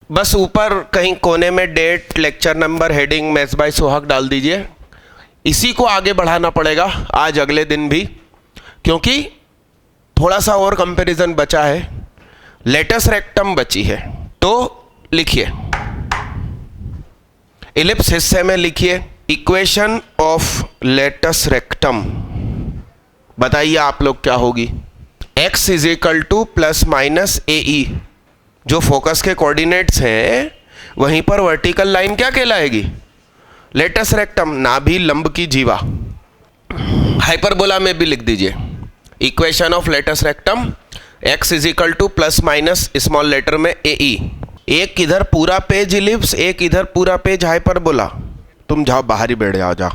बस ऊपर कहीं कोने में date, lecture number, heading, maths by Sohag डाल दीजिए। इसी को आगे बढ़ाना पड़ेगा आज अगले दिन भी, क्योंकि थोड़ा सा और कंपैरिजन बचा है। लेटस रेक्टम बची है, तो लिखिए इलिप्स हिस्से में लिखिए इक्वेशन ऑफ लेटस रेक्टम। बताइए आप लोग क्या होगी। x is equal to plus minus A E, जो फोकस के कोऑर्डिनेट्स हैं वहीं पर वर्टिकल लाइन क्या कहलाएगी? लेटस रेक्टम, नाभि लंब की जीवा। हाइपरबोला में भी लिख दीजिए equation of latus rectum x is equal to plus minus small letter में ए ई। एक इधर पूरा पेज इलिप्स, एक इधर पूरा पेज हाइपरबोला। तुम जाओ बाहर ही बैठ जाओ, जाओ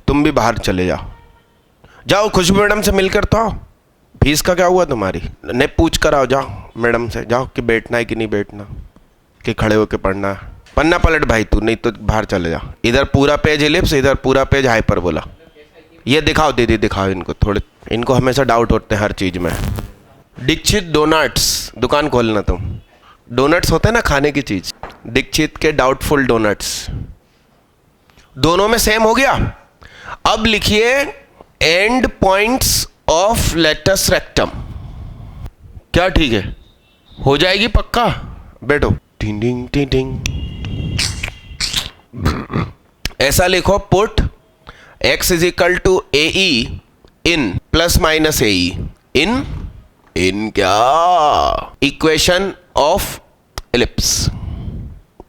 तुम भी बाहर चले जाओ, जाओ खुशबू मैडम से मिलकर तो आओ। फीस का क्या हुआ तुम्हारी? ने पूछ कर आओ, जाओ मैडम से, जाओ कि बैठना है कि नहीं बैठना, कि खड़े होकर पढ़ना है। पन्ना पलट भाई तू, नहीं तो बाहर चले जा। इधर पूरा पेज इलिप्स, इधर पूरा पेज हाइपरबोला। ये दिखाओ दीदी, दिखाओ इनको, थोड़े इनको हमेशा डाउट होते हैं हर चीज़ में। दीक्षित डोनट्स, दुकान खोलना तुम। डोनट्स होते हैं ना खाने की चीज़, दीक्षित के डाउटफुल डोनट्स। दोनों में सेम हो गया। अब लिखिए end points of latus rectum. क्या ठीक है? हो जाएगी पक्का? बैठो। टिंग टिंग टिंग टिंग। ऐसा लिखो put x is equal to A E in plus minus A E in क्या इक्वेशन ऑफ इलिप्स।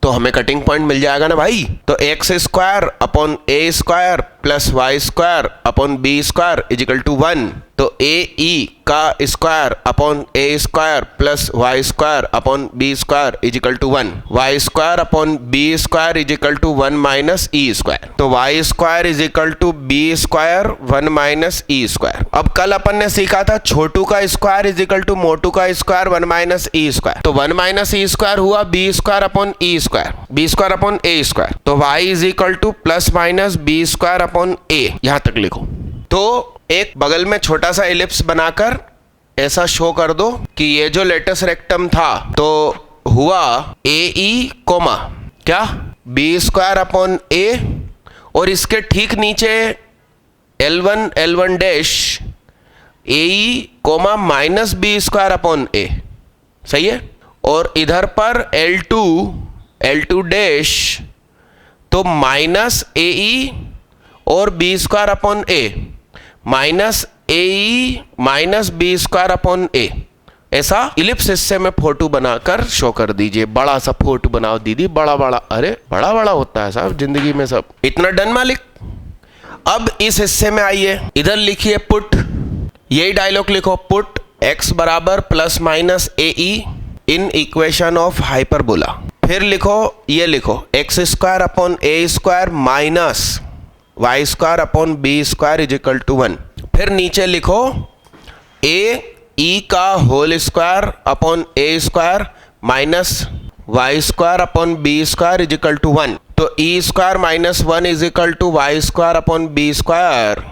तो हमें कटिंग पॉइंट मिल जाएगा ना भाई। तो X square upon A square plus Y square upon B square is equal to 1। तो A ई का square upon A square plus Y square upon B square is equal to 1। Y square upon B square is equal to 1 minus E square. तो Y square is equal to B square 1 minus E square. अब कल अपन ने सीखा था छोटू का square is equal to मोटू का स्क्वायर 1 माइनस ई स्क्वायर। तो 1 माइनस ई स्क्वायर हुआ B square upon E square, B square upon ए स्क्वायर। तो Y is equal to plus minus B square upon A. यहां तक लिखो। तो एक बगल में छोटा सा इलिप्स बनाकर ऐसा शो कर दो कि ये जो लेटस रेक्टम था तो हुआ ए ई कोमा क्या बी स्क्वायर अपॉन ए, और इसके ठीक नीचे L1 dash a e comma minus B square upon a. सही है। और इधर पर L2 डैश तो माइनस ए ई और बी स्क्वायर अपॉन ए, माइनस ए E minus B square upon ए। ऐसा इलिप्स हिस्से में फोटो बनाकर शो कर दीजिए। बड़ा सा फोटो बनाओ दीदी, बड़ा बड़ा। अरे बड़ा बड़ा होता है साहब जिंदगी में सब। इतना डन मालिक। अब इस हिस्से में आइए, इधर लिखिए पुट, यही डायलॉग लिखो, पुट x बराबर plus minus A E in equation of hyperbola. फिर लिखो, ये लिखो x square upon A square minus y square upon B square is equal to 1। फिर नीचे लिखो ए ई का whole square upon A square minus y square upon B square is equal to 1। तो e square minus 1 is equal to y square upon B square.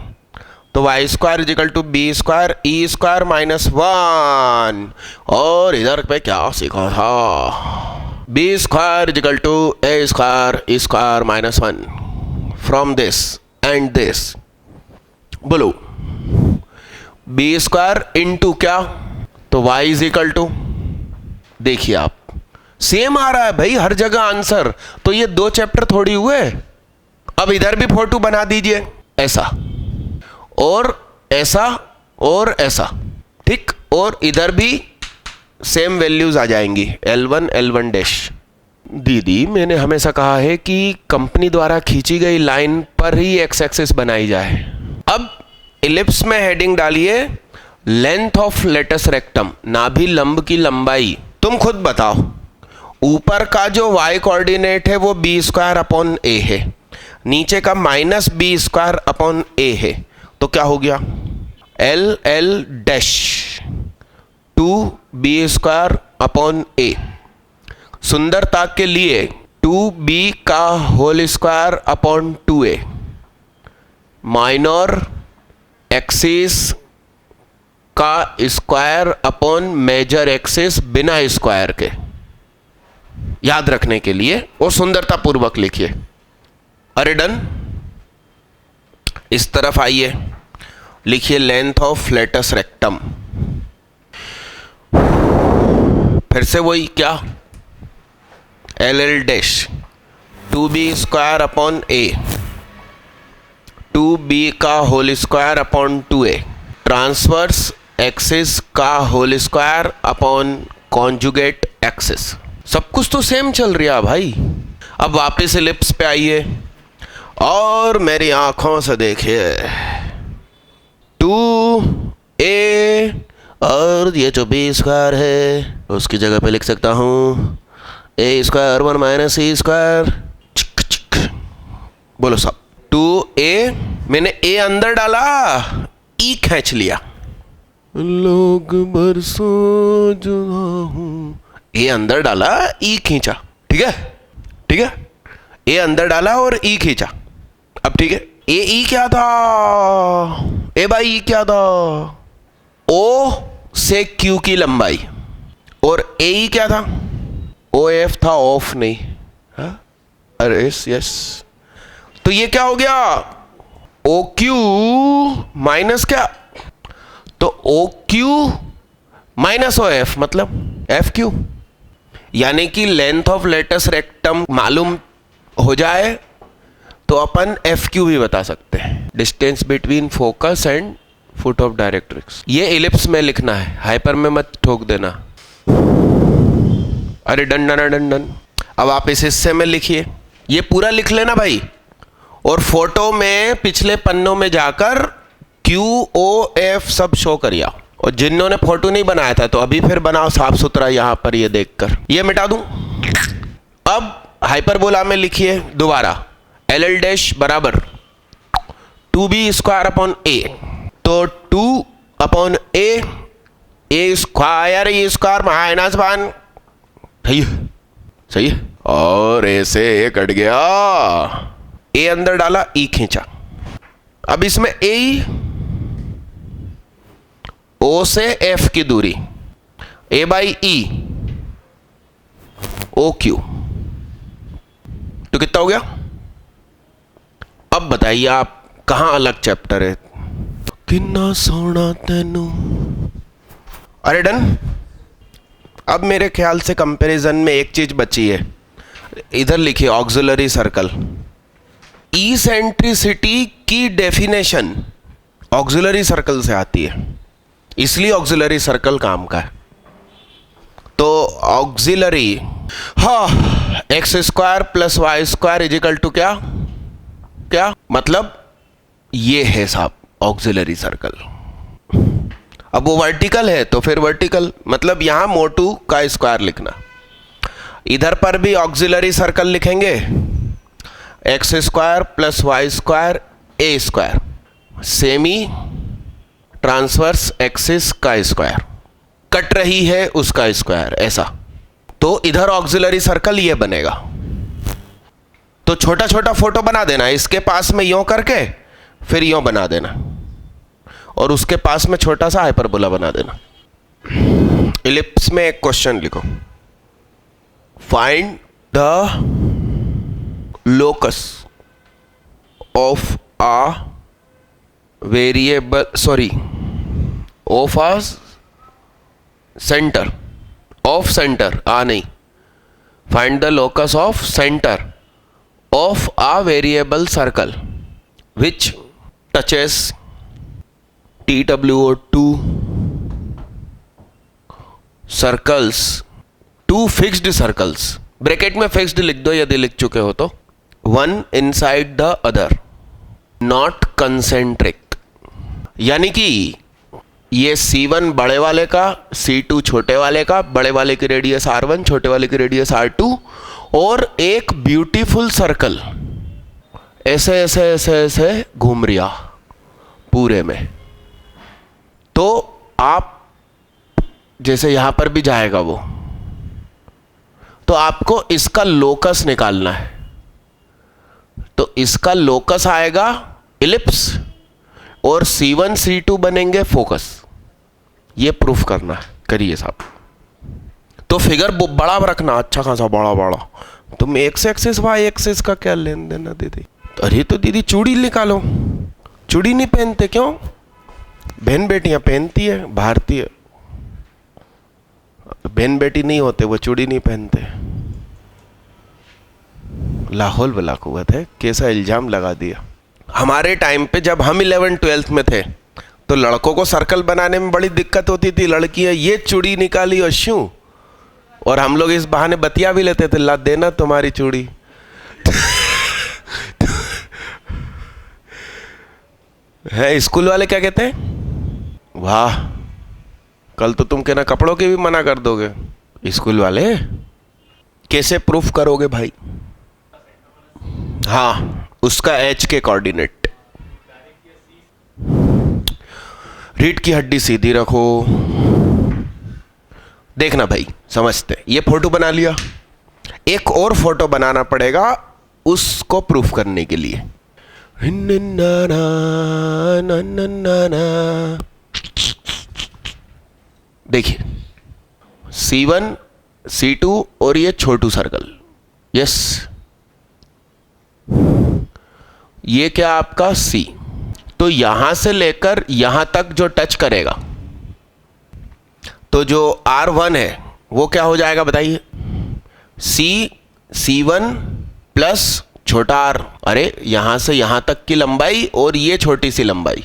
तो Y square is equal to B square e square minus 1। और इधर पे क्या सीखा था? B square is equal to a square e square minus 1 from this end this. बोलो b square into क्या? तो वाई इज इक्वल टू, देखिए आप सेम आ रहा है भाई हर जगह आंसर। तो ये 2 चैप्टर थोड़ी हुए। अब इधर भी फोटो बना दीजिए, ऐसा और ऐसा और ऐसा, ठीक। और इधर भी सेम वैल्यूज आ जाएंगी L1 डैश। दीदी मैंने हमेशा कहा है कि कंपनी द्वारा खींची गई लाइन पर ही एक्स एक्सिस बनाई जाए। अब इलिप्स में हेडिंग डालिए लेंथ ऑफ लेटस रेक्टम, नाभि लंब की लंबाई। तुम खुद बताओ, ऊपर का जो y कोऑर्डिनेट है वो बी स्क्वायर अपॉन ए है, नीचे का minus B square upon a है। तो क्या हो गया? L dash 2b square upon a. सुंदरता के लिए 2b का whole square upon 2a। Minor axis का स्क्वायर अपॉन मेजर एक्सिस बिना स्क्वायर के। याद रखने के लिए और सुंदरता पूर्वक लिखिए। अरे डन। इस तरफ आइए, लिखिए लेंथ ऑफ लेटस रेक्टम। फिर से वही क्या, LL dash 2b square upon a, 2b का whole square upon 2a, transverse axis का whole square upon conjugate axis. सब कुछ तो सेम चल रहा है भाई। अब वापस एलिप्स पे आइए और मेरी आंखों से देखिए, 2a और ये जो b स्क्वायर है उसकी जगह पे लिख सकता हूँ a square 1 minus e square. बोलो सब, 2a, मैंने a अंदर डाला, e खींच लिया। लोग बरसों जुदा हूँ, a अंदर डाला, e खींचा। ठीक है, ठीक है, a अंदर डाला और e खींचा। अब ठीक है, ए ई क्या था, ए भाई ई क्या था, ओ से क्यू की लंबाई, और ए ई क्या था, ओ एफ था, ऑफ नहीं। हा? अरे यस, तो ये क्या हो गया, ओ क्यू माइनस क्या, तो o q minus o f मतलब एफ क्यू, यानी कि लेंथ ऑफ लेटस रेक्टम मालूम हो जाए तो अपन एफ क्यू भी बता सकते हैं, distance between focus and foot of directrix. ये एलिप्स में लिखना है, हाइपर में मत ठोक देना। अरे डन डन डन डन। अब आप इस हिस्से में लिखिए, ये पूरा लिख लेना भाई, और फोटो में पिछले पन्नों में जाकर क्यू ओ एफ सब शो करिए। और जिन्होंने फोटो नहीं बनाया था तो अभी फिर बनाओ साफ सुथरा, यहां पर ये देखकर। ये मिटा दूं। अब हाइपरबोला में लिखिए दोबारा, एल एल डैश बराबर 2b स्क्वायर अपॉन a, तो 2 upon a square e square minus 1। सही है, सही है। और a से a कट गया, a अंदर डाला, e खींचा। अब इसमें a o से f की दूरी, a by e o Q, तो कितना हो गया। अब बताइए आप कहां अलग चैप्टर है, किन्ना सोना तेनू। अरे डन। अब मेरे ख्याल से कंपैरिजन में एक चीज बची है, इधर लिखिए ऑक्सिलरी सर्कल। इसेंट्रिसिटी की डेफिनेशन ऑक्सिलरी सर्कल से आती है, इसलिए ऑक्सिलरी सर्कल काम का है। तो ऑक्सिलरी, हाँ, x square plus Y square is equal to क्या, क्या मतलब ये है साहब ऑक्सिलरी सर्कल। अब वो वर्टिकल है तो फिर वर्टिकल मतलब यहां मोटू का स्क्वायर लिखना, इधर पर भी ऑक्सिलरी सर्कल लिखेंगे, x square plus Y square a square, semi transverse axis का स्क्वायर, कट रही है उसका स्क्वायर, ऐसा। तो इधर ऑक्सिलरी सर्कल ये बनेगा। तो छोटा छोटा फोटो बना देना, इसके पास में यों करके फिर यों बना देना, और उसके पास में छोटा सा हाइपरबोला बना देना। इलिप्स में एक क्वेश्चन लिखो, find the locus of a variable, sorry, of a centre, of centre, a नहीं, find the locus of centre of a variable circle which touches TWO2 circles, two fixed circles, bracket में fixed लिख दो यदि लिख चुके हो तो, one inside the other, not concentric, यानी कि ये C1 बड़े वाले का, C2 छोटे वाले का, बड़े वाले की रेडियस R1, छोटे वाले की रेडियस R2, और एक ब्यूटीफुल सर्कल ऐसे ऐसे ऐसे ऐसे घूम रिया पूरे में। तो आप जैसे यहां पर भी जाएगा वो, तो आपको इसका लोकस निकालना है। तो इसका लोकस आएगा इलिप्स, और C1 C2 बनेंगे फोकस। ये प्रूफ करना है, करिए साहब। तो फिगर बड़ा रखना, अच्छा खासा बड़ा बड़ा। तुम एक्स एक्सिस वाई एक्सिस का क्या लेन देना दीदी? अरे तो दीदी चूड़ी निकालो, चूड़ी नहीं पहनते क्यों? बहन बेटियां पहनती है, भारतीय बहन बेटी नहीं होते वो चूड़ी नहीं पहनते। लाहौल वला कुव्वत है, कैसा इल्जाम लगा दिया। हमारे टाइम पे जब हम 11th-12th में थे तो लड़कों को सर्कल बनाने में बड़ी दिक्कत होती थी। लड़कियां ये चूड़ी निकाली और शू, और हम लोग इस बहाने बतिया भी लेते थे, ला देना तुम्हारी चूड़ी। है स्कूल वाले क्या कहते हैं? वाह, कल तो तुम कहना कपड़ों के भी मना कर दोगे। स्कूल वाले कैसे प्रूफ करोगे भाई? हाँ, उसका एच के कोऑर्डिनेट। रीढ़ की हड्डी सीधी रखो। देखना भाई, समझते। ये फोटो बना लिया, एक और फोटो बनाना पड़ेगा उसको प्रूफ करने के लिए। देखिए C1 C2 और ये छोटू सर्कल। यस, ये क्या आपका C, तो यहां से लेकर यहां तक जो टच करेगा तो जो R1 है वो क्या हो जाएगा बताइए? C1 प्लस छोटा r। अरे यहां से यहां तक की लंबाई और ये छोटी सी लंबाई,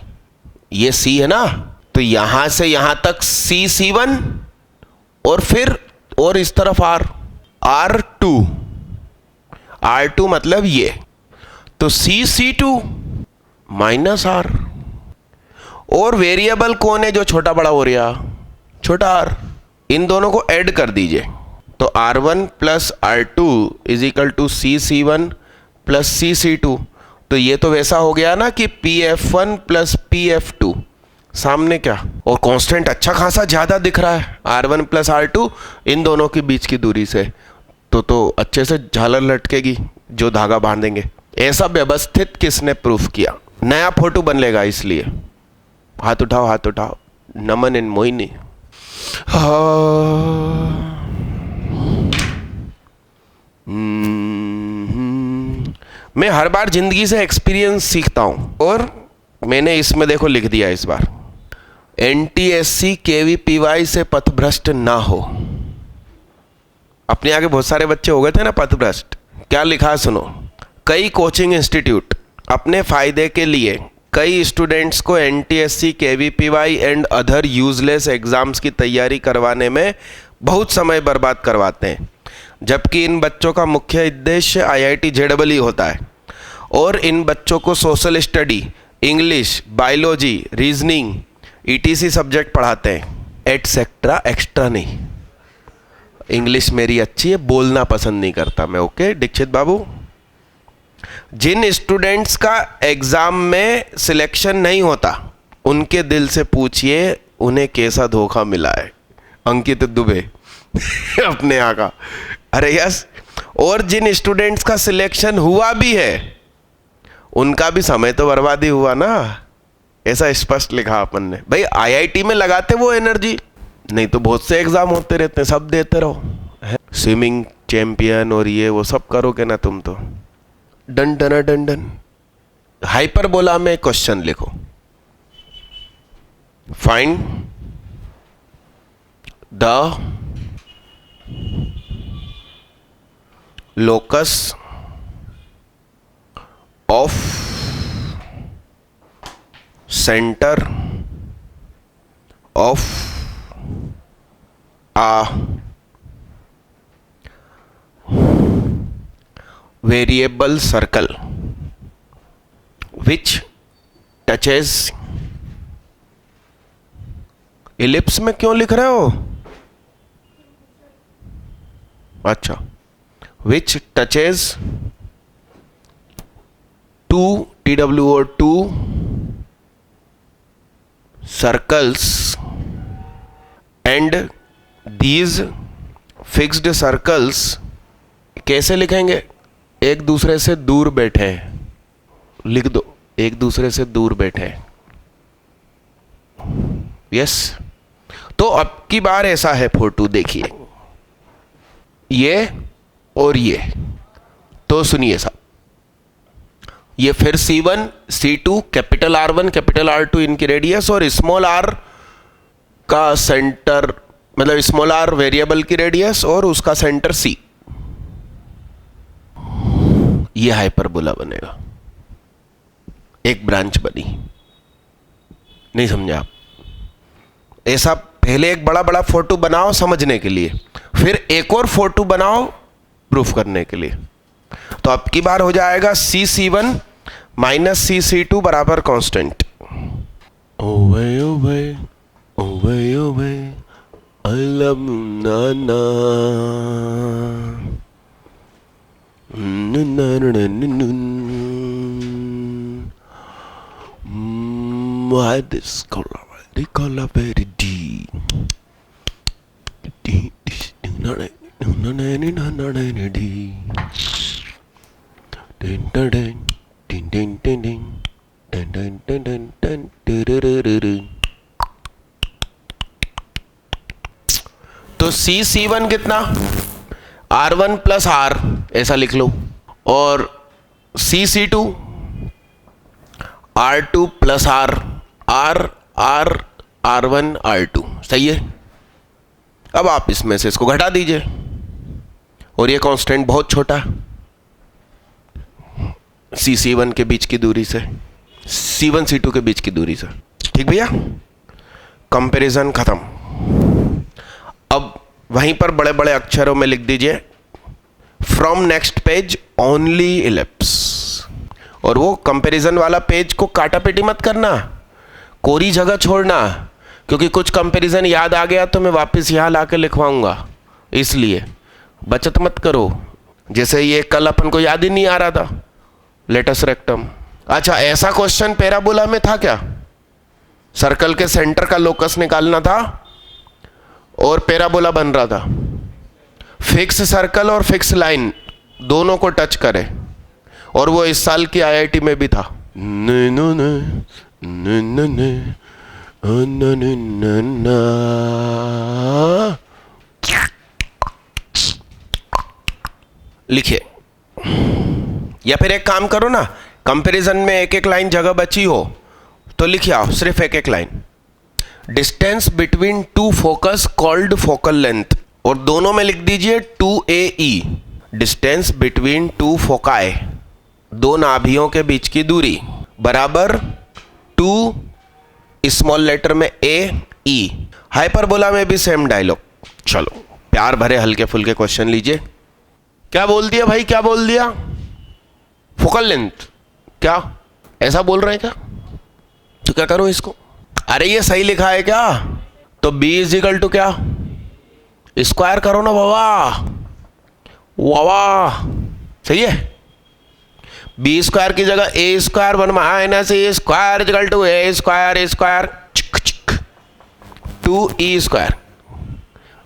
ये C है ना, तो यहां से यहां तक C1 और फिर और इस तरफ R2 मतलब ये, तो C2 माइनस R। और वेरिएबल कौन है जो छोटा बड़ा हो रहा? छोटा r। इन दोनों को ऐड कर दीजिए, तो R1 plus R2 is equal to C1 plus C2। तो ये तो वैसा हो गया ना कि PF1 प्लस PF2। सामने क्या, और कांस्टेंट अच्छा खासा ज्यादा दिख रहा है R1 प्लस R2 इन दोनों के बीच की दूरी से, तो अच्छे से झालर लटकेगी जो धागा बांधेंगे। ऐसा व्यवस्थित किसने प्रूफ किया? नया फोटो बनेगा, इसलिए हाथ उठाओ, हाथ उठाओ। नमन इन मोहिनी। मैं हर बार जिंदगी से एक्सपीरियंस सीखता हूं, और मैंने इसमें देखो लिख दिया इस बार, NTSC KVPY से पथभ्रष्ट ना हो। अपने आगे बहुत सारे बच्चे हो गए थे ना पथभ्रष्ट। क्या लिखा है सुनो, कई कोचिंग इंस्टीट्यूट अपने फायदे के लिए कई स्टूडेंट्स को NTSC KVPY and other useless exams की तैयारी करवाने में बहुत समय बर्बाद करवाते हैं, जबकि इन बच्चों का मुख्य उद्देश्य IIT JEE होता है, और इन बच्चों को social study, English, biology, reasoning ETC subject पढ़ाते हैं, एटसेट्रा। एक्स्ट्रा नहीं, इंग्लिश मेरी अच्छी है, बोलना पसंद नहीं करता मैं। ओके दीक्षित बाबू, जिन स्टूडेंट्स का एग्जाम में सिलेक्शन नहीं होता उनके दिल से पूछिए उन्हें कैसा धोखा मिला है। अंकित दुबे अपने यहाँ का। अरे यस, और जिन स्टूडेंट्स का सिलेक्शन हुआ भी है उनका भी समय तो बर्बादी हुआ ना, ऐसा स्पष्ट लिखा अपन ने। भाई IIT में लगाते वो एनर्जी, नहीं तो बहुत से एग्जाम होते रहते हैं, सब देते रहो। स्विमिंग चैंपियन और ये वो सब करोगे ना तुम तो। Done done done done. Hyperbola में क्वेश्चन लिखो, find the locus of centre of a variable circle which touches ellipse में क्यों लिख रहे हो? अच्छा, which touches two TWO2 circles and these fixed circles कैसे लिखेंगे? एक दूसरे से दूर बैठे हैं, लिख दो, एक दूसरे से दूर बैठे हैं। यस, तो अब की बार ऐसा है फोटो, देखिए ये और ये। तो सुनिए साहब, ये फिर C1 C2 capital R1 capital R2 इनकी रेडियस और स्मॉल r का सेंटर, मतलब स्मॉल r वेरिएबल की रेडियस और उसका सेंटर C, ये हाइपरबोला बनेगा। एक ब्रांच बनी, नहीं समझे आप? ऐसा पहले एक बड़ा बड़ा फोटो बनाओ समझने के लिए, फिर एक और फोटो बनाओ प्रूफ करने के लिए। तो अब की बार हो जाएगा CC1 माइनस CC2 बराबर constant. ओवे ओवे ओवे ओवे I love Nana why this color very deep. तो CC1 कितना? R1 प्लस R, ऐसा लिख लो, और CC2 R2 plus R, R R R1 R2, सही है। अब आप इसमें से इसको घटा दीजिए, और ये कांस्टेंट बहुत छोटा CC1 के बीच की दूरी से, C1 C2 के बीच की दूरी से। ठीक भैया, कंपैरिजन खत्म। अब वहीं पर बड़े बड़े अक्षरों में लिख दीजिए from next page only ellipse. और वो कंपैरिजन वाला पेज को काटा पेटी मत करना, कोरी जगह छोड़ना, क्योंकि कुछ कंपैरिजन याद आ गया तो मैं वापस यहाँ लाके लिखवाऊंगा, इसलिए बचत मत करो। जैसे ये कल अपन को याद ही नहीं आ रहा था, लेटस रेक्टम। अच्छा, ऐसा क्वेश्चन पैराबोला में था क्या? सर्कल के सेंटर का लोकस निकालना था और पैराबोला बन रहा था। फिक्स सर्कल और फिक्स लाइन दोनों को टच करे, और वो इस साल की IIT में भी था। लिखिए, या फिर एक काम करो ना, कंपैरिजन में एक एक लाइन जगह बची हो तो लिखिए आओ, सिर्फ एक एक line. Distance between two focus called focal length, और दोनों में लिख दीजिए 2AE। Distance between two foci, दो नाभियों के बीच की दूरी, बराबर 2 स्मॉल लेटर में AE। हाइपरबोला में भी सेम डायलॉग। चलो, प्यार भरे हल्के फुल्के क्वेश्चन लीजिए। क्या बोल दिया भाई, क्या बोल दिया? फोकल लेंथ, क्या ऐसा बोल रहे हैं क्या? तो क्या करो इसको? अरे ये सही लिखा है क्या? तो B इजिकल टू क्या? स्क्वायर करो ना बाबा, वाह, सही है। B स्क्वायर की जगह A square 1 minus A square is equal to A square 2E square.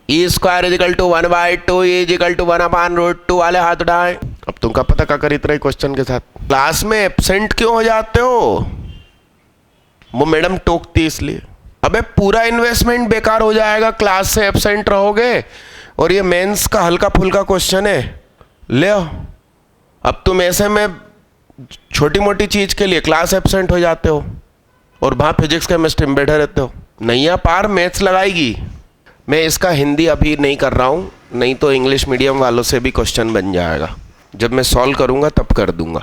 E square is equal to 1/2 E is equal to 1/√2 वाले हाथ उठाए। अब तुमका पता क्या कर इतना क्वेश्चन के साथ? क्लास में एब्सेंट क्यों हो जाते हो? वो मैडम टोकती इसलिए। अबे पूरा इन्वेस्टमेंट बेकार हो जाएगा, क्लास से एब्सेंट रहोगे, और ये मेंस का हल्का फुल्का क्वेश्चन है, ले आओ। अब तुम ऐसे में छोटी मोटी चीज के लिए क्लास एब्सेंट हो जाते हो, और वहां फिजिक्स केमिस्ट्री में बैठे रहते हो। नैया पार मैथ्स लगाएगी। मैं इसका हिंदी अभी नहीं कर रहा हूं, नहीं तो इंग्लिश मीडियम वालों से भी क्वेश्चन बन जाएगा। जब मैं सॉल्व करूंगा तब कर दूंगा।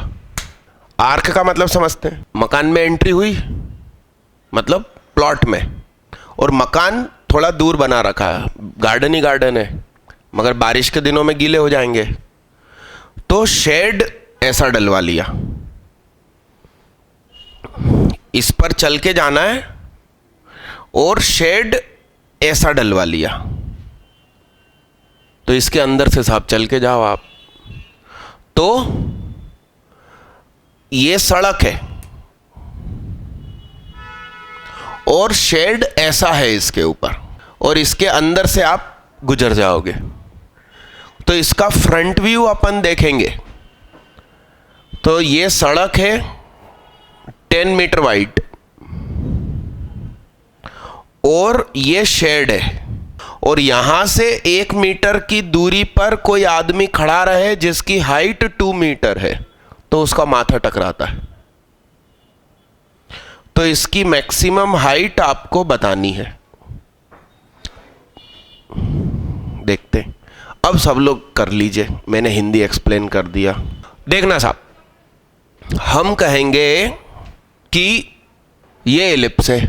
आर्क का मतलब समझते हैं? मकान में एंट्री हुई, मतलब प्लॉट में, और मकान थोड़ा दूर बना रखा है, गार्डन ही गार्डन है, मगर बारिश के दिनों में गीले हो जाएंगे, तो शेड ऐसा डलवा लिया। इस पर चल के जाना है और शेड ऐसा डलवा लिया, तो इसके अंदर से साहब चल के जाओ आप। तो ये सड़क है और शेड ऐसा है इसके ऊपर, और इसके अंदर से आप गुजर जाओगे। तो इसका फ्रंट व्यू अपन देखेंगे तो ये सड़क है 10 मीटर वाइड, और ये शेड है, और यहां से 1 मीटर की दूरी पर कोई आदमी खड़ा रहे जिसकी हाइट 2 मीटर है, तो उसका माथा टकराता है। तो इसकी मैक्सिमम हाइट आपको बतानी है। देखते हैं। अब सब लोग कर लीजिए, मैंने हिंदी एक्सप्लेन कर दिया। देखना साहब, हम कहेंगे कि ये एलिप्स है,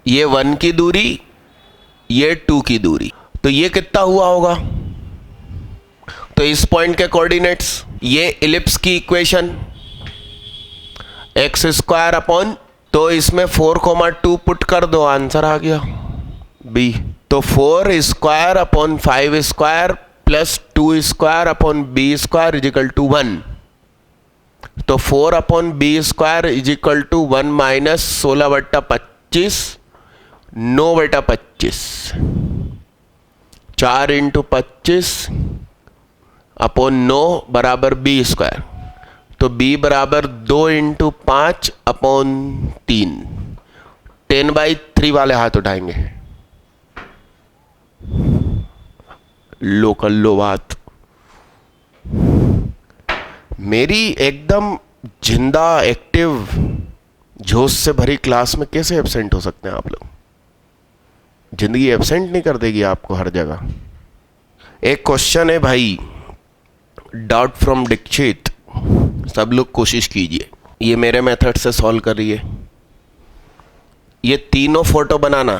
ये 1 की दूरी, ये 2 की दूरी, तो ये कितना हुआ होगा? तो इस पॉइंट के कोऑर्डिनेट्स, ये एलिप्स की इक्वेशन एक्स स्क्वायर अपॉन, तो इसमें 4,2 पुट कर दो, आंसर आ गया बी। तो 4 square upon 5 square plus 2 square upon B square is equal to 1। तो 4 upon B square is equal to 1 minus 16/25, 9/25, 4 into 25 upon 9 बराबर बी स्क्वायर। तो b बराबर 2 इंटू 5 अपॉन 3, 10/3 वाले हाथ उठाएंगे। लो कर लो बात। मेरी एकदम जिंदा एक्टिव जोश से भरी क्लास में कैसे एब्सेंट हो सकते हैं आप लोग? जिंदगी एब्सेंट नहीं कर देगी आपको हर जगह। एक क्वेश्चन है भाई, डाउट फ्रॉम दीक्षित, सब लोग कोशिश कीजिए। ये मेरे मेथड से सॉल्व करिए। ये तीनों फोटो बनाना,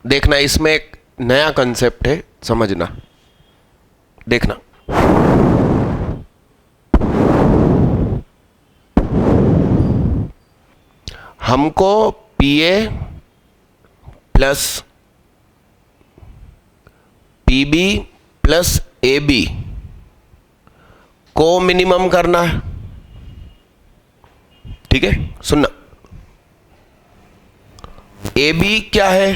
देखना इसमें एक नया कंसेप्ट है, समझना। देखना, हमको PA plus PB plus AB को मिनिमम करना है। ठीक है, सुनना। AB क्या है?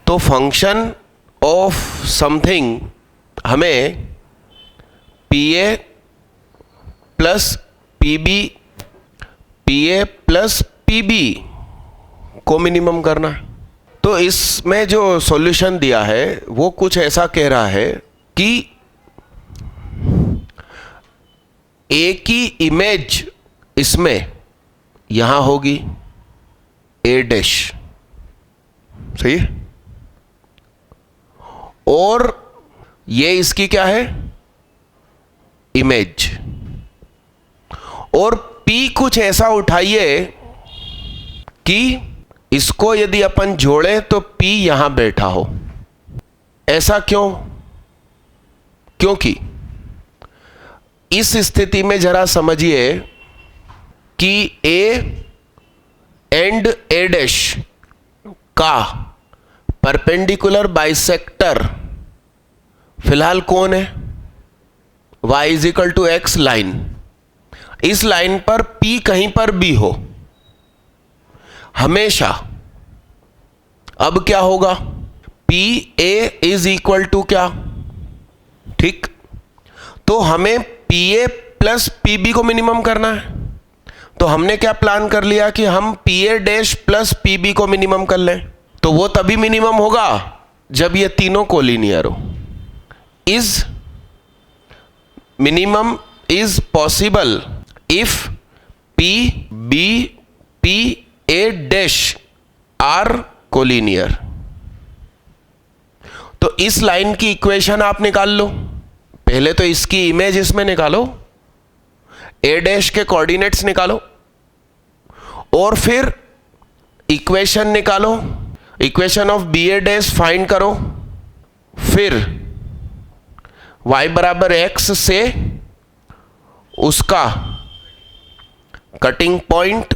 तो फंक्शन ऑफ समथिंग हमें PA plus PB, PA plus PB को मिनिमम करना है। तो इसमें जो सॉल्यूशन दिया है वो कुछ ऐसा कह रहा है कि A की इमेज इसमें यहां होगी A डैश, सही है? और ये इसकी क्या है? इमेज। और P कुछ ऐसा उठाइए कि इसको यदि अपन जोड़े तो P यहां बैठा हो। ऐसा क्यों? क्योंकि इस स्थिति में जरा समझिए कि A एंड A डैश का परपेंडिकुलर बाइसेक्टर फिलहाल कौन है? y is equal to x line. इस लाइन पर P कहीं पर भी हो हमेशा। अब क्या होगा? PA इज इक्वल टू क्या? ठीक, तो हमें PA प्लस PB को मिनिमम करना है। तो हमने क्या प्लान कर लिया कि हम PA डैश प्लस PB को मिनिमम कर लें। तो वो तभी मिनिमम होगा जब ये तीनों कोलिनियर हो। Is minimum is possible if P, B, P, A dash are collinear. तो इस लाइन की इक्वेशन आप निकाल लो। पहले तो इसकी इमेज इसमें निकालो, A डैश के कोऑर्डिनेट्स निकालो, और फिर इक्वेशन निकालो, equation of BA dash find करो। फिर y बराबर x से उसका कटिंग पॉइंट,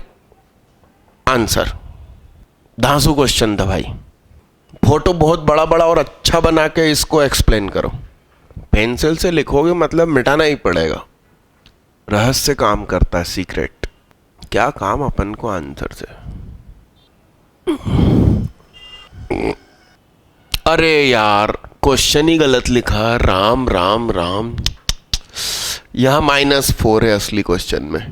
आंसर। धांसू क्वेश्चन था भाई। फोटो बहुत बड़ा बड़ा और अच्छा बना के इसको एक्सप्लेन करो। पेंसिल से लिखोगे मतलब मिटाना ही पड़ेगा। रहस्य काम करता है, सीक्रेट। क्या काम अपन को आंसर से। अरे यार, क्वेश्चन ही गलत लिखा। राम राम राम। यहां -4 है असली क्वेश्चन में।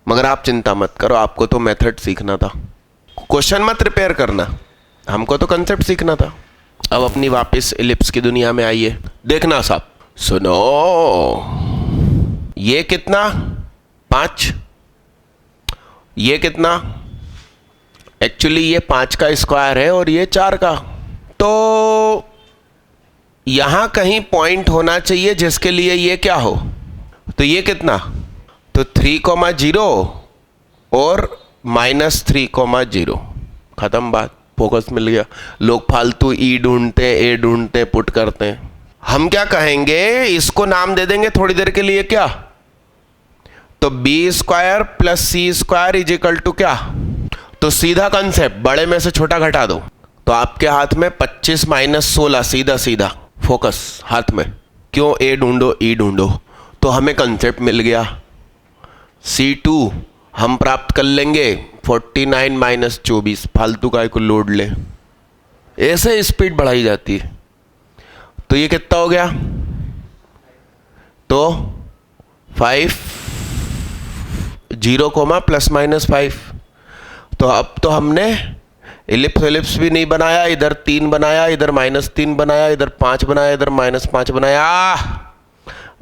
मगर आप चिंता मत करो, आपको तो मेथड सीखना था, क्वेश्चन मत रिपेयर करना, हमको तो कंसेप्ट सीखना था। अब अपनी वापस इलिप्स की दुनिया में आइए। देखना साहब, सुनो, ये कितना 5, ये कितना, एक्चुअली ये 5 का स्क्वायर है और ये 4 का, तो यहां कहीं पॉइंट होना चाहिए जिसके लिए ये क्या हो, तो ये कितना, तो 3,0 और -3,0, खत्म बात, फोकस मिल गया। लोग फालतू ई ढूंढते, ए ढूंढते, पुट करते हैं। हम क्या कहेंगे, इसको नाम दे देंगे थोड़ी देर के लिए, क्या, तो b² + c² = क्या, तो सीधा कंसेप्ट, बड़े में से छोटा घटा दो, तो आपके हाथ में 25 - 16, सीधा सीधा फोकस हाथ में। क्यों, ए ढूंढो, ई ढूंढो, तो हमें कंसेप्ट मिल गया। C2 हम प्राप्त कर लेंगे 49 - 24, फालतू का को लोड ले, ऐसे स्पीड बढ़ाई जाती है। तो ये कितना हो गया, तो 5, 0, ±5। तो अब तो हमने इलिप्स भी नहीं बनाया, इधर 3 बनाया, इधर -3 बनाया, इधर 5 बनाया, इधर -5 बनाया।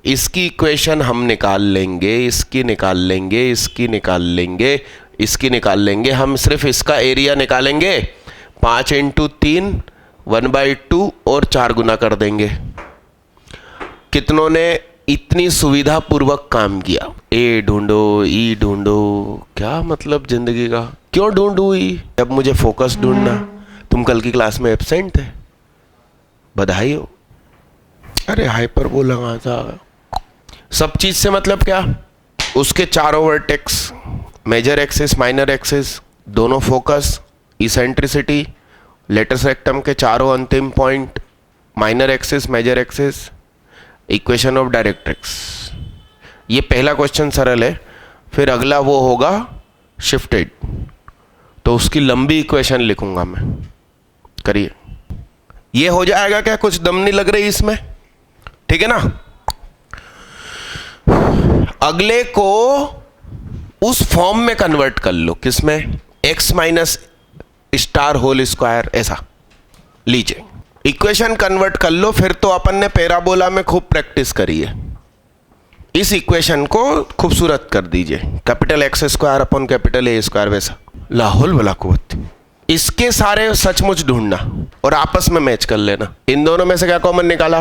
इसकी इक्वेशन हम निकाल लेंगे, इसकी निकाल लेंगे, इसकी निकाल लेंगे, इसकी निकाल लेंगे। हम सिर्फ इसका एरिया निकालेंगे, 5 × 3 1/2 और 4 गुना कर देंगे। कितनों ने इतनी सुविधा पूर्वक काम किया, ए ढूंढो, ई ढूंढो, क्या मतलब जिंदगी का, क्यों ढूंढूं ई, जब मुझे फोकस ढूंढना। तुम कल की क्लास में एब्सेंट थे, बधाई हो। अरे हाइपर बोला कहां था। सब चीज से मतलब क्या, उसके चारों vertex, major axis minor axis, दोनों फोकस, इसेंट्रिसिटी, लेटस रेक्टम के चारों अंतिम point, minor axis major axis, equation of directrix. ये पहला क्वेश्चन सरल है, फिर अगला वो होगा शिफ्टेड, तो उसकी लंबी इक्वेशन लिखूंगा मैं, करिए। ये हो जाएगा क्या, कुछ दम नहीं लग रही इसमें, ठीक है ना। अगले को उस फॉर्म में कन्वर्ट कर लो, किसमें, x - ऐसा लीजिए, इक्वेशन कन्वर्ट कर लो। फिर तो अपन ने पैराबोला में खूब प्रैक्टिस करी है, इस इक्वेशन को खूबसूरत कर दीजिए, X² / A², वैसा, लाहौल वला कुव्वत। इसके सारे सचमुच ढूंढना और आपस में मैच कर लेना। इन दोनों में से क्या कॉमन निकाला,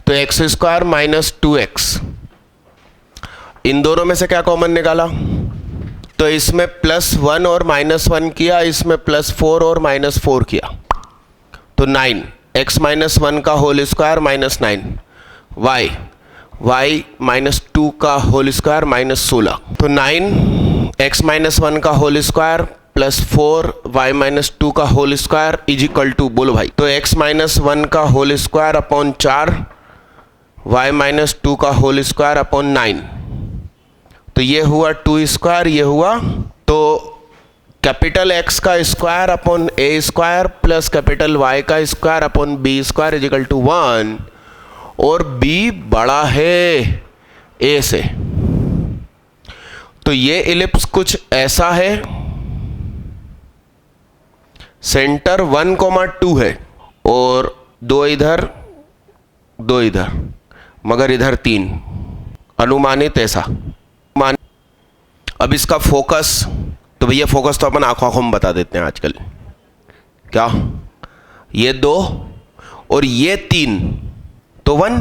तो x² - 2x। इन दोनों में से क्या कॉमन निकाला, तो इसमें +1 और -1 किया, इसमें +4 और -4 किया, तो 9, x - 1 का होल स्क्वायर -9, y -2 का होल स्क्वायर -16, तो 9 x - 1 का होल स्क्वायर +4 y - 2 का होल स्क्वायर = बोलो भाई, तो x - 1 का होल स्क्वायर अपॉन 4, y - 2 का होल स्क्वायर अपॉन 9, तो ये हुआ 2², ये हुआ, तो कैपिटल X का square upon A² plus capital Y का स्क्वायर अपॉन B² = 1, और B बड़ा है A से, तो ये इलिप्स कुछ ऐसा है, सेंटर 1,2 है और 2 इधर 2 इधर, मगर इधर 3, अनुमानित ऐसा। अब इसका फोकस, तो भैया फोकस तो अपन आंखों में बता देते हैं आजकल, क्या, ये 2 और ये 3, तो 1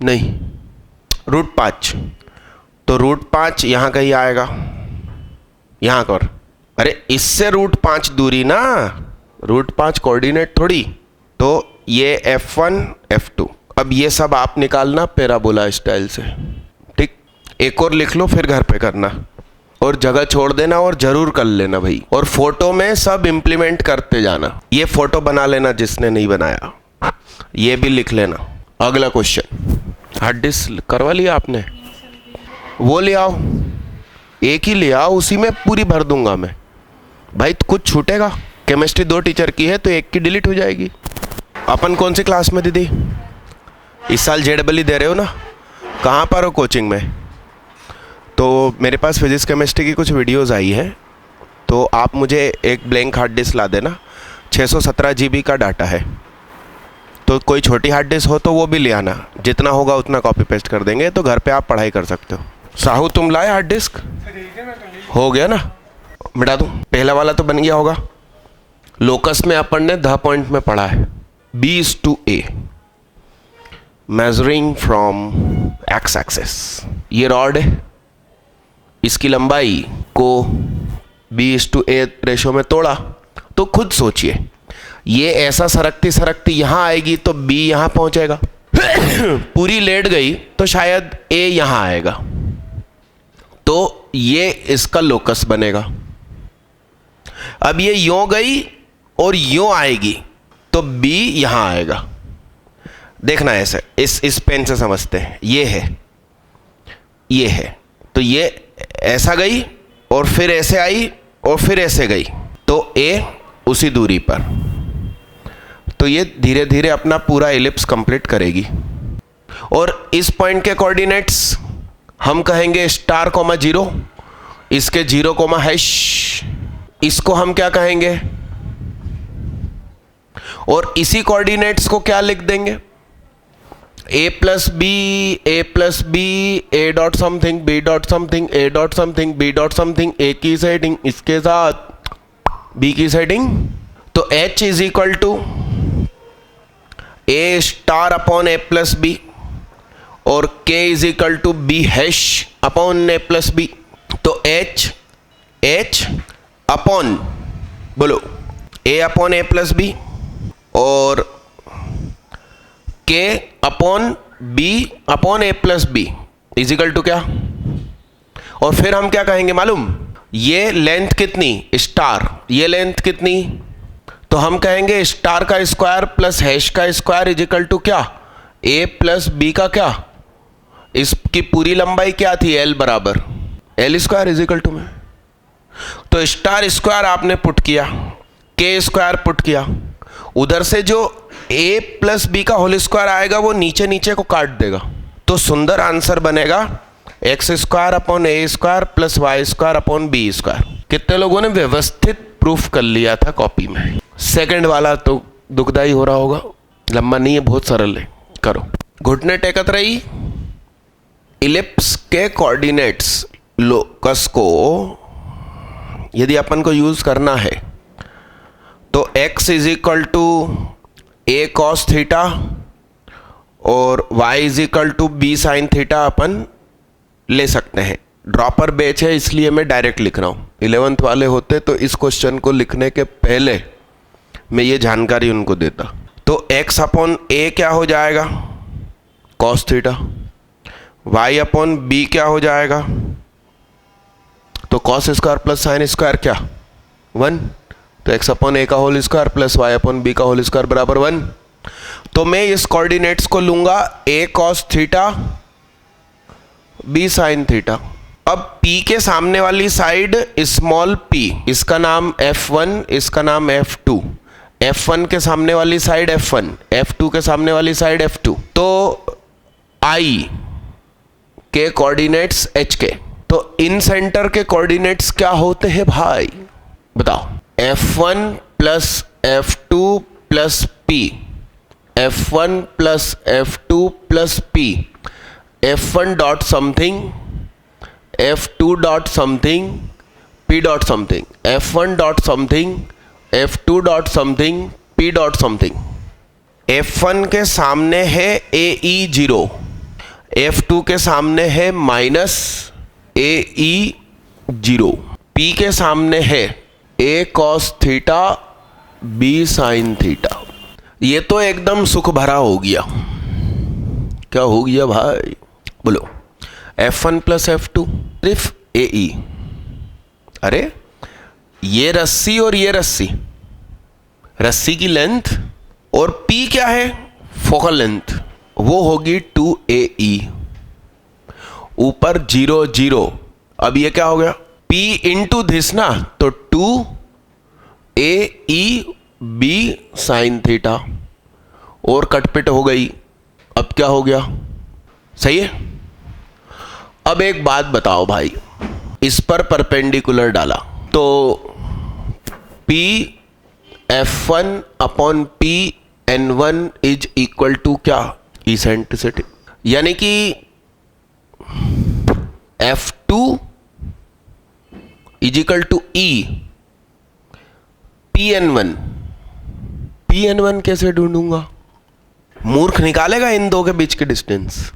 नहीं, √5, तो √5 यहां कहीं आएगा, यहां कर, अरे इससे √5 दूरी ना, √5 कोऑर्डिनेट थोड़ी, तो ये F1 F2। अब ये सब आप निकालना पैराबोला स्टाइल से, ठीक। एक और लिख लो, फिर घर पे करना और जगह छोड़ देना, और जरूर कर लेना भाई, और फोटो में सब इंप्लीमेंट करते जाना। ये फोटो बना लेना जिसने नहीं बनाया, ये भी लिख लेना। अगला क्वेश्चन, हार्ड डिस्क करवा लिया आपने, वो ले आओ, एक ही ले आओ, उसी में पूरी भर दूंगा मैं भाई, कुछ छूटेगा। केमिस्ट्री 2 टीचर की है तो एक की डिलीट हो जाएगी। अपन कौन सी क्लास में दीदी, इस साल JEE दे रहे हो ना, कहाँ पर हो, कोचिंग में, तो मेरे पास फिजिक्स केमिस्ट्री की कुछ वीडियोस आई हैं, तो आप मुझे एक ब्लैंक हार्ड डिस्क ला देना। 617 GB का डाटा है, तो कोई छोटी हार्ड डिस्क हो तो वो भी ले आना, जितना होगा उतना कॉपी पेस्ट कर देंगे, तो घर पे आप पढ़ाई कर सकते हो। साहू तुम लाए हार्ड डिस्क? हो गया ना, मिटा दूँ? पहला वाला तो बन गया होगा। लोकस में अपन ने 10 पॉइंट में पढ़ा है B/A, measuring from x axis. ये रॉड है, इसकी लंबाई को B/A रेशो में तोड़ा, तो खुद सोचिए ये ऐसा सरकती सरकती यहां आएगी तो B यहां पहुंचेगा, पूरी लेट गई तो शायद A यहां आएगा, तो ये इसका लोकस बनेगा। अब ये यूं गई और यूं आएगी तो B यहां आएगा। देखना ऐसे, इस पेन से समझते हैं। ये है, तो ये ऐसा गई और फिर ऐसे आई और फिर ऐसे गई, तो A उसी दूरी पर, तो ये धीरे धीरे अपना पूरा एलिप्स कंप्लीट करेगी। और इस पॉइंट के कोऑर्डिनेट्स हम कहेंगे *0, इसके 0, इसको हम क्या कहेंगे, और इसी कोऑर्डिनेट्स को क्या लिख देंगे, A+B, A dot something, B dot something, A dot something, B dot something, A की सेटिंग इसके साथ B की सेटिंग, तो H is equal to A* upon A+B और K is equal to B# upon A+B। तो H upon, बोलो, A upon A+B और K upon B upon A+B is equal to क्या, और फिर हम क्या कहेंगे मालूम, ये लेंथ कितनी स्टार, ये लेंथ कितनी, तो हम कहेंगे स्टार का स्क्वायर प्लस हैश का स्क्वायर इज इक्वल टू क्या, A प्लस B का क्या, इसकी पूरी लंबाई क्या थी, L बराबर L² इज इक्वल टू में। तो स्टार स्क्वायर आपने पुट किया, K स्क्वायर पुट किया, उधर से जो A प्लस B का होल स्क्वायर आएगा वो नीचे नीचे को काट देगा, तो सुंदर आंसर बनेगा x² upon A² plus Y² upon B²। कितने लोगों ने व्यवस्थित प्रूफ कर लिया था कॉपी में? सेकंड वाला तो दुखदाई हो रहा होगा, लंबा नहीं है, बहुत सरल है, करो। घुटने टेकत रही, इलिप्स के कोऑर्डिनेट्स लोकस को यदि अपन को यूज करना है तो x is equal to A cos theta और y is equal to B sin theta अपन ले सकते हैं। ड्रॉपर बैच है इसलिए मैं डायरेक्ट लिख रहा हूँ, 11th वाले होते तो इस क्वेश्चन को लिखने के पहले मैं ये जानकारी उनको देता। तो x अपॉन A क्या हो जाएगा, cos theta, y upon B क्या हो जाएगा, तो cos square plus sine square क्या 1, तो x अपॉन A का whole square plus y upon B का होल स्क्वायर बराबर 1। तो मैं इस कोऑर्डिनेट्स को लूंगा A cos theta B sin theta. अब P के सामने वाली साइड स्मॉल p, इसका नाम F1, इसका नाम F2, F1 के सामने वाली साइड F1, F2 के सामने वाली साइड F2, तो I के कोऑर्डिनेट्स H के, तो इन सेंटर के कोऑर्डिनेट्स क्या होते हैं भाई बताओ, F1 plus F2 plus P, F1 plus F2 plus P, F1 dot something, F2 dot something, P dot something, F1 dot something, F2 dot something, P dot something. F1 के सामने है AE0, F2 के सामने है minus AE0, P के सामने है A cos theta B sin theta. ये तो एकदम सुख भरा हो गया। क्या हो गया भाई बोलो, F1 प्लस F2 सिर्फ AE। अरे ये रस्सी और ये रस्सी, रस्सी की लेंथ और P क्या है, फोकल लेंथ, वो होगी 2AE, ऊपर 0 0। अब ये क्या हो गया, P इंटू धिस ना, तो 2AE B sin थीटा, और कटपिट हो गई। अब क्या हो गया, सही है। अब एक बात बताओ भाई, इस पर परपेंडिकुलर डाला तो p F1 upon p N1 is equal to क्या? इसेंट्रिसिटी। यानी कि F2 is equal to E PN1। PN1 कैसे ढूंढूंगा? मूर्ख निकालेगा इन दो के बीच के डिस्टेंस।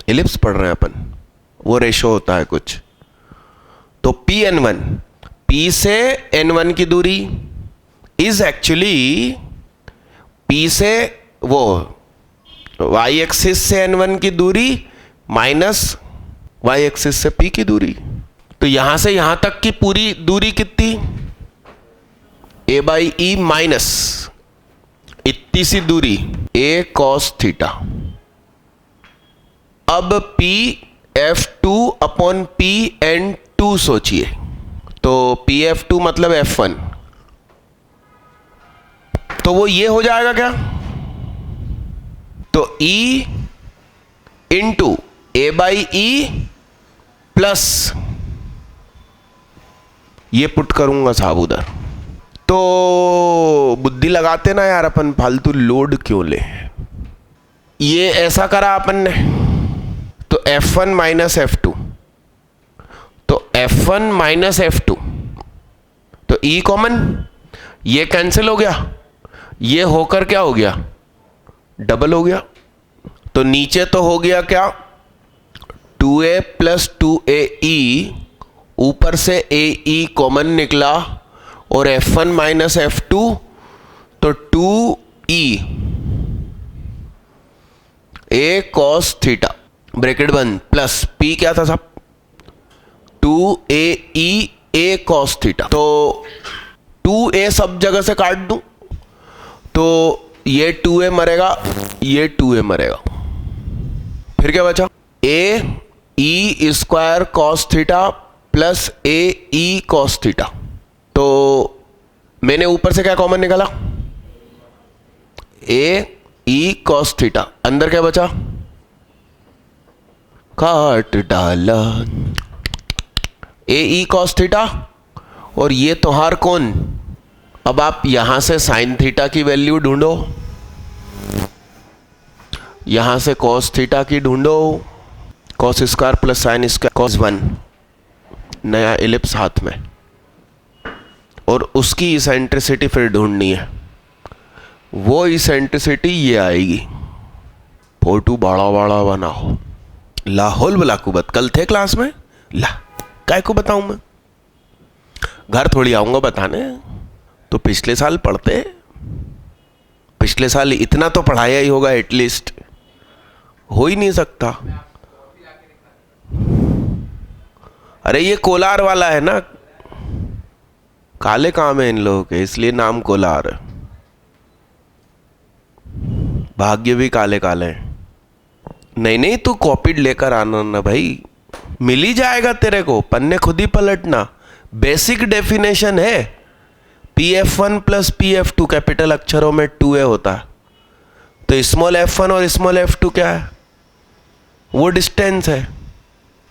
इलिप्स पढ़ रहे हैं अपन, वो रेशो होता है कुछ। तो PN1, P से N1 की दूरी इज एक्चुअली P से वो y एक्सिस से N1 की दूरी माइनस y एक्सिस से P की दूरी। तो यहां से यहां तक की पूरी दूरी कितनी? a बाई ई माइनस इतनी सी दूरी a cos थीटा। अब P F2 upon P N2 सोचिए, तो P F2 मतलब F1, तो वो ये हो जाएगा क्या? तो E into A by E plus ये पुट करूंगा साहब उधर। तो बुद्धि लगाते ना यार अपन, फालतू लोड क्यों ले। ये ऐसा करा अपन ने, तो F1 माइनस F2, तो F1 माइनस F2, तो E कॉमन, ये कैंसिल हो गया, ये होकर क्या हो गया? डबल हो गया। तो नीचे तो हो गया क्या? 2a प्लस 2ae, ऊपर से ae कॉमन निकला और F1 माइनस F2, तो 2e a cos theta bracket बंद प्लस p क्या था साहब? 2ae a cos theta. तो 2a सब जगह से काट दूं तो ये 2a मरेगा, ये 2a मरेगा, फिर क्या बचा? a e square cos theta plus a e cos theta. तो मैंने ऊपर से क्या कॉमन निकाला? a e कॉस थीटा, अंदर क्या बचा? काट डाला a e कॉस थीटा, और ये तोहार कौन? अब आप यहां से साइन थीटा की वैल्यू ढूंढो, यहां से कॉस थीटा की ढूंढो, cos square plus sine square cos 1, नया इलिप्स हाथ में, और उसकी इसेंट्रिसिटी फिर ढूंढनी है। वो इसेंट्रिसिटी ये आएगी, फोटो बड़ा बड़ा बनाओ, लाहौल बलाकुबत। कल थे क्लास में, ला काय को बताऊं मैं, घर थोड़ी आऊंगा बताने। तो पिछले साल पढ़ते, पिछले साल इतना तो पढ़ाया ही होगा एटलीस्ट, हो ही नहीं सकता। अरे ये कोलार वाला है ना, काले काम है इन लोगों के, इसलिए नाम कोलार है। भाग्य भी काले काले हैं। नहीं नहीं, तू कॉपीड लेकर आना ना भाई, मिल ही जाएगा तेरे को, पन्ने खुद ही पलटना। बेसिक डेफिनेशन है, PF1 प्लस PF2 कैपिटल अक्षरों में 2a होता है, तो स्मॉल f1 और स्मॉल f2 क्या है? वो डिस्टेंस है।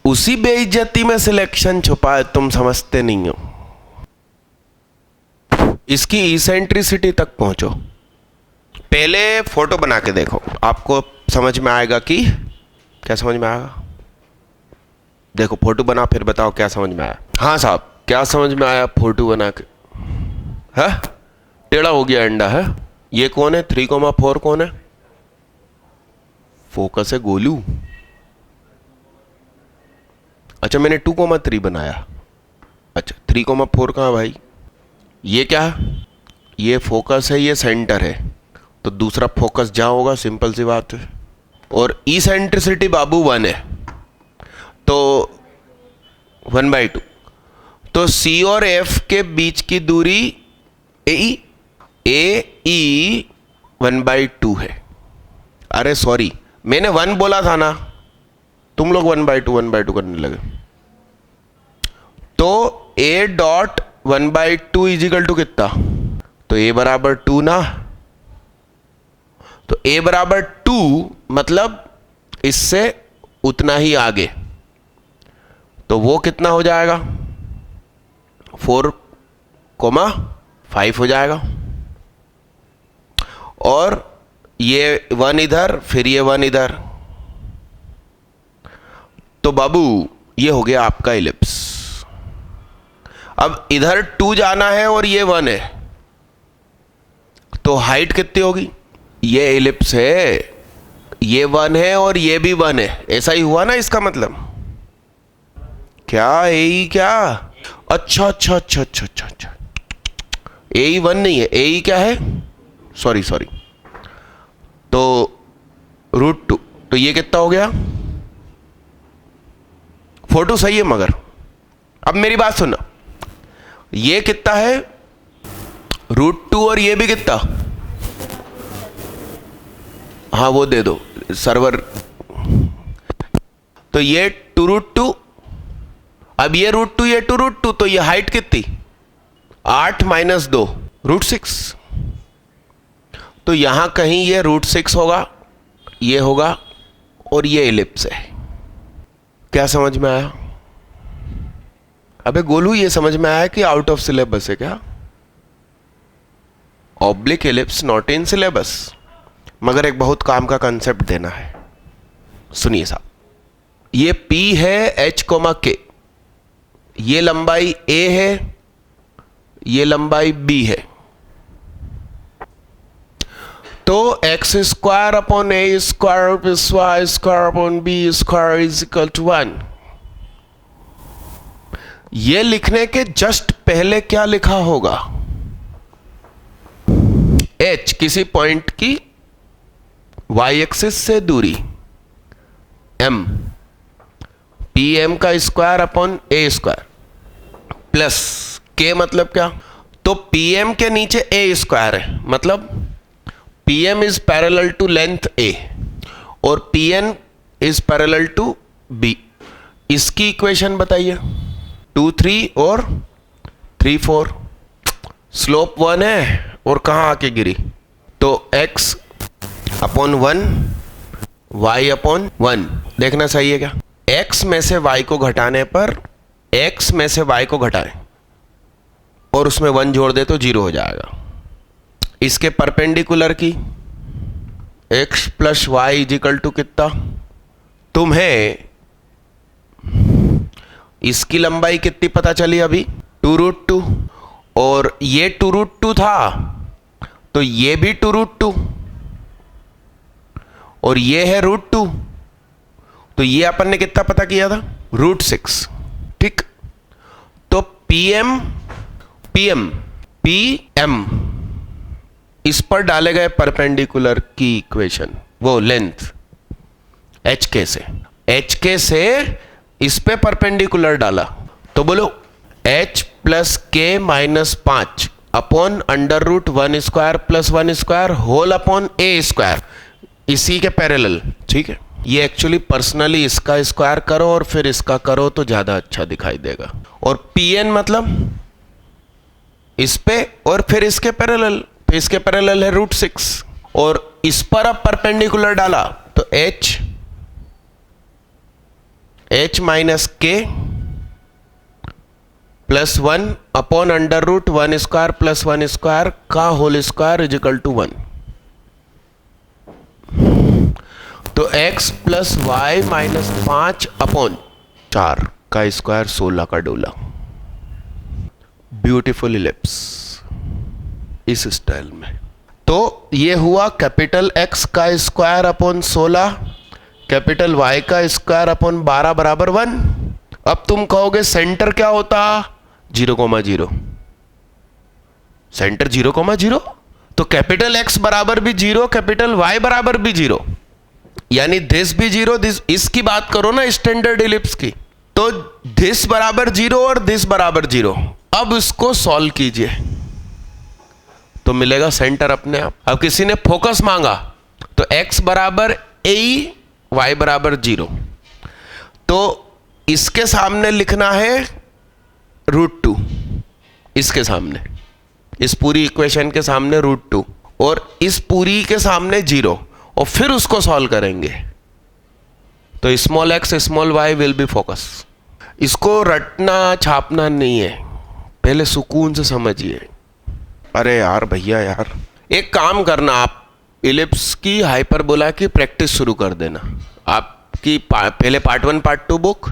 उसी बेइज्जती में सिलेक्शन छुपा है, तुम समझते नहीं हो। इसकी इसेंट्रिसिटी तक पहुंचो, पहले फोटो बना के देखो, आपको समझ में आएगा कि क्या समझ में आएगा। देखो फोटो बना, फिर बताओ क्या समझ में आया। हाँ साहब, क्या समझ में आया फोटो बना के? है टेढ़ा हो गया अंडा है। ये कौन है? 3,4 कौन है? फोकस है गोलू। अच्छा मैंने 2,3 बनाया। अच्छा 3,4 कहाँ भाई? ये क्या है? ये फोकस है, ये सेंटर है, तो दूसरा फोकस जहां होगा, सिंपल सी बात है। और इसेंट्रिसिटी बाबू 1 है, तो 1/2। तो C और F के बीच की दूरी AE 1/2 है। अरे सॉरी, मैंने 1 बोला था ना, तुम लोग 1/2 करने लगे। तो A डॉट 1/2 इजिकल टू कितना? तो A बराबर 2 ना, तो A बराबर 2 मतलब इससे उतना ही आगे, तो वो कितना हो जाएगा, 4,5 हो जाएगा। और ये 1 इधर, फिर ये 1 इधर। तो बाबू ये हो गया आपका इलिप्स। अब इधर 2 जाना है और ये 1 है, तो हाइट कितनी होगी, ये इलिप्स है, ये 1 है और ये भी 1 है, ऐसा ही हुआ ना इसका मतलब। क्या ए क्या, अच्छा अच्छा अच्छा अच्छा अच्छा अच्छा, ए 1 नहीं है, ए क्या है, सॉरी, तो √2, तो ये कितना हो गया, 4 सही है। मगर अब मेरी बात सुनना, ये कितना है, √2, और ये भी कितना, हाँ वो दे दो सर्वर। तो ये 2√2, अब ये √2, ये 2√2, तो ये हाइट कितनी, 8 - 2 √6। तो यहां कहीं ये √6 होगा, ये होगा, और ये इलिप्स है। क्या समझ में आया? अबे गोलू, ये समझ में आया कि आउट ऑफ सिलेबस है क्या? Oblique ellipse not in syllabus, मगर एक बहुत काम का कंसेप्ट देना है। सुनिए साहब, ये P है H, K, ये लंबाई A है, ये लंबाई B है। तो x² upon a² plus y² upon b² is equal to 1। ये लिखने के जस्ट पहले क्या लिखा होगा, h किसी पॉइंट की y एक्सिस से दूरी, m pm का square upon a² plus k, मतलब क्या, तो pm के नीचे a² है, मतलब pm is parallel to length a और pn is parallel to b। इसकी इक्वेशन बताइए, 2 3 और 3 4, स्लोप 1 है और कहां आके गिरी, तो x अपॉन 1 y अपॉन 1। देखना सही है क्या, x में से y को घटाने पर, x में से y को घटाएं और उसमें 1 जोड़ दे तो 0 हो जाएगा। इसके परपेंडिकुलर की x plus y is equal to कितना, तुम्हें इसकी लंबाई कितनी पता चली अभी, 2√2, और ये 2√2 था, तो ये भी 2√2, और ये है √2, तो ये अपन ने कितना पता किया था, √6। ठीक, तो pm इस पर डाले गए परपेंडिकुलर की इक्वेशन, वो लेंथ HK से इस पे परपेंडिकुलर डाला, तो बोलो h plus k minus 5 upon √1² plus 1² whole upon a², इसी के पैरेलल। ठीक है, ये एक्चुअली पर्सनली इसका स्क्वायर करो और फिर इसका करो तो ज्यादा अच्छा दिखाई देगा। और pn मतलब इस पे और फिर इसके पैरेलल, तो इसके पैरेलल है √6, और इस पर अब परपेंडिकुलर डाला तो h minus k plus 1 upon √1² plus 1² का whole square is equal to 1। तो x plus y minus 5 upon 4 का स्क्वायर 16 का डोला। ब्यूटीफुल इलिप्स इस स्टाइल में। तो ये हुआ कैपिटल X का स्क्वायर अपॉन 16, कैपिटल Y का स्क्वायर अपॉन 12 बराबर 1। अब तुम कहोगे सेंटर क्या होता, 0,0, सेंटर 0,0, तो कैपिटल X बराबर भी 0, कैपिटल Y बराबर भी 0, यानी दिस भी 0, दिस, इसकी बात करो ना स्टैंडर्ड इलिप्स की, तो दिस बराबर 0 और दिस बराबर 0। अब इसको सॉल्व कीजिए तो मिलेगा सेंटर अपने आप। अब किसी ने फोकस मांगा तो x बराबर a, y बराबर 0, तो इसके सामने लिखना है √2, इसके सामने, इस पूरी इक्वेशन के सामने √2 और इस पूरी के सामने 0, और फिर उसको सॉल्व करेंगे तो small x small y will be focus. इसको रटना छापना नहीं है, पहले सुकून से समझिए। अरे यार भैया यार, एक काम करना, आप इलिप्स की हाइपरबोला की प्रैक्टिस शुरू कर देना। आपकी पहले पार्ट 1 पार्ट 2 बुक,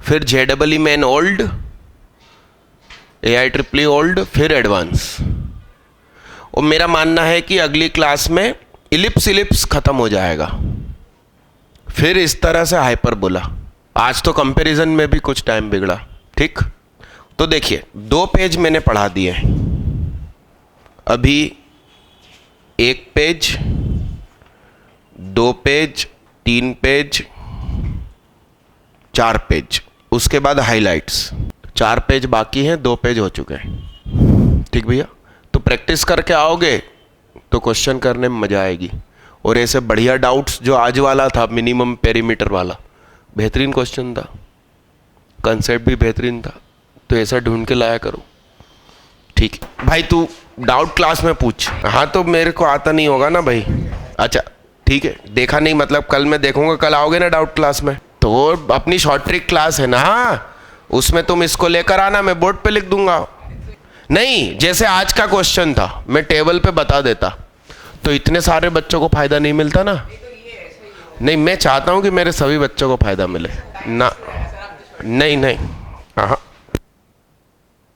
फिर JEE main old, AIEEE old, फिर एडवांस। और मेरा मानना है कि अगली क्लास में इलिप्स खत्म हो जाएगा, फिर इस तरह से हाइपरबोला। आज तो कंपैरिजन में भी कुछ टाइम बिगड़ा। ठीक, तो देखिए 2 पेज मैंने पढ़ा दिए, अभी 1 पेज, 2 पेज, 3 पेज, 4 पेज, उसके बाद हाइलाइट्स। 4 पेज बाकी हैं, 2 पेज हो चुके हैं। ठीक भैया, तो प्रैक्टिस करके आओगे तो क्वेश्चन करने में मजा आएगी। और ऐसे बढ़िया डाउट्स जो आज वाला था, मिनिमम पेरीमीटर वाला, बेहतरीन क्वेश्चन था, कंसेप्ट भी बेहतरीन था, तो ऐसा ढूंढ के लाया करो। ठीक भाई, तू डाउट क्लास में पूछ। हाँ, तो मेरे को आता नहीं होगा ना भाई। अच्छा ठीक है, देखा नहीं मतलब कल मैं देखूंगा, कल आओगे ना डाउट क्लास में, तो अपनी शॉर्ट ट्रिक क्लास है ना, उसमें तुम इसको लेकर आना, मैं बोर्ड पे लिख दूंगा। नहीं, जैसे आज का क्वेश्चन था मैं टेबल पे बता देता तो इतने सारे बच्चों को फायदा नहीं मिलता ना। नहीं, मैं चाहता हूं कि मेरे सभी बच्चों को फायदा मिले ना। नहीं नहीं, हाँ।